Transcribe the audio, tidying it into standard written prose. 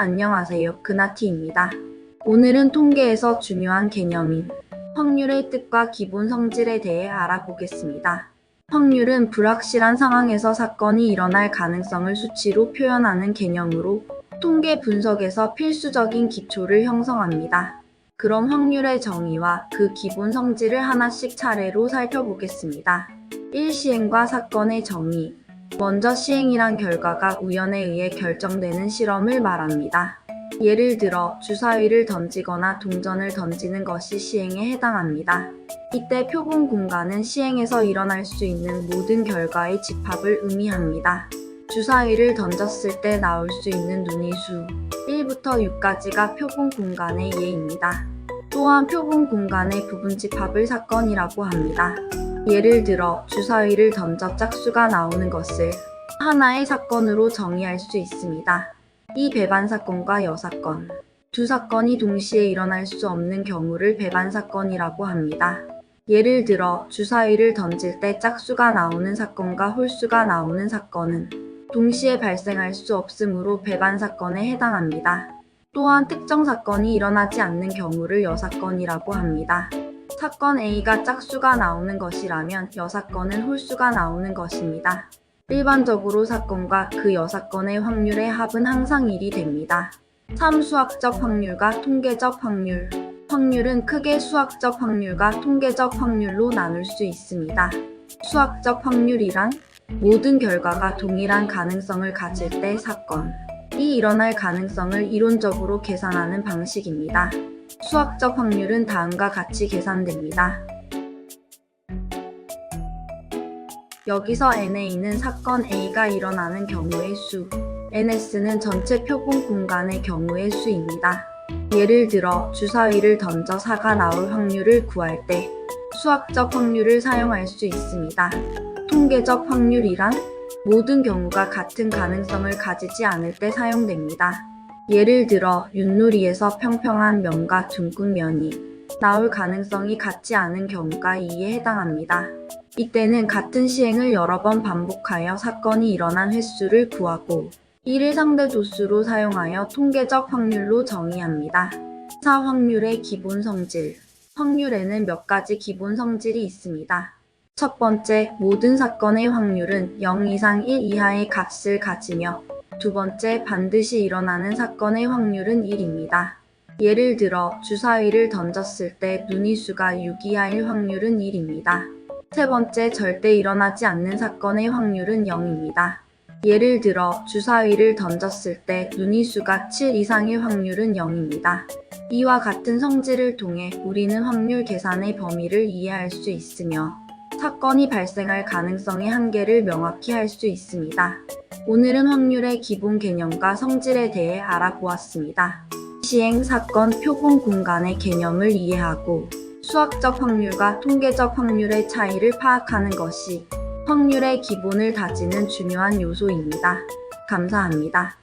안녕하세요. 그나티입니다. 오늘은 통계에서 중요한 개념인 확률의 뜻과 기본 성질에 대해 알아보겠습니다. 확률은 불확실한 상황에서 사건이 일어날 가능성을 수치로 표현하는 개념으로 통계 분석에서 필수적인 기초를 형성합니다. 그럼 확률의 정의와 그 기본 성질을 하나씩 차례로 살펴보겠습니다. 1. 시행과 사건의 정의. 먼저 시행이란 결과가 우연에 의해 결정되는 실험을 말합니다. 예를 들어 주사위를 던지거나 동전을 던지는 것이 시행에 해당합니다. 이때 표본 공간은 시행에서 일어날 수 있는 모든 결과의 집합을 의미합니다. 주사위를 던졌을 때 나올 수 있는 눈의 수 1부터 6까지가 표본 공간의 예입니다. 또한 표본 공간의 부분 집합을 사건이라고 합니다. 예를 들어 주사위를 던져 짝수가 나오는 것을 하나의 사건으로 정의할 수 있습니다. 이 배반 사건과 여사건, 두 사건이 동시에 일어날 수 없는 경우를 배반 사건이라고 합니다. 예를 들어 주사위를 던질 때 짝수가 나오는 사건과 홀수가 나오는 사건은 동시에 발생할 수 없으므로 배반 사건에 해당합니다. 또한 특정 사건이 일어나지 않는 경우를 여사건이라고 합니다. 사건 A가 짝수가 나오는 것이라면 여사건은 홀수가 나오는 것입니다. 일반적으로 사건과 그 여사건의 확률의 합은 항상 1이 됩니다. 3. 수학적 확률과 통계적 확률. 확률은 크게 수학적 확률과 통계적 확률로 나눌 수 있습니다. 수학적 확률이란 모든 결과가 동일한 가능성을 가질 때 사건이 일어날 가능성을 이론적으로 계산하는 방식입니다. 수학적 확률은 다음과 같이 계산됩니다. 여기서 NA는 사건 A가 일어나는 경우의 수, NS는 전체 표본 공간의 경우의 수입니다. 예를 들어 주사위를 던져 4가 나올 확률을 구할 때 수학적 확률을 사용할 수 있습니다. 통계적 확률이란 모든 경우가 같은 가능성을 가지지 않을 때 사용됩니다. 예를 들어 윷놀이에서 평평한 면과 둥근 면이 나올 가능성이 같지 않은 경우가 이에 해당합니다. 이때는 같은 시행을 여러 번 반복하여 사건이 일어난 횟수를 구하고 이를 상대조수로 사용하여 통계적 확률로 정의합니다. 4. 확률의 기본 성질. 확률에는 몇 가지 기본 성질이 있습니다. 첫 번째, 모든 사건의 확률은 0 이상 1 이하의 값을 가지며 두 번째, 반드시 일어나는 사건의 확률은 1입니다. 예를 들어 주사위를 던졌을 때 눈의 수가 6 이하일 확률은 1입니다. 세 번째, 절대 일어나지 않는 사건의 확률은 0입니다. 예를 들어 주사위를 던졌을 때 눈의 수가 7 이상일 확률은 0입니다. 이와 같은 성질을 통해 우리는 확률 계산의 범위를 이해할 수 있으며 사건이 발생할 가능성의 한계를 명확히 할 수 있습니다. 오늘은 확률의 기본 개념과 성질에 대해 알아보았습니다. 시행, 사건, 표본 공간의 개념을 이해하고 수학적 확률과 통계적 확률의 차이를 파악하는 것이 확률의 기본을 다지는 중요한 요소입니다. 감사합니다.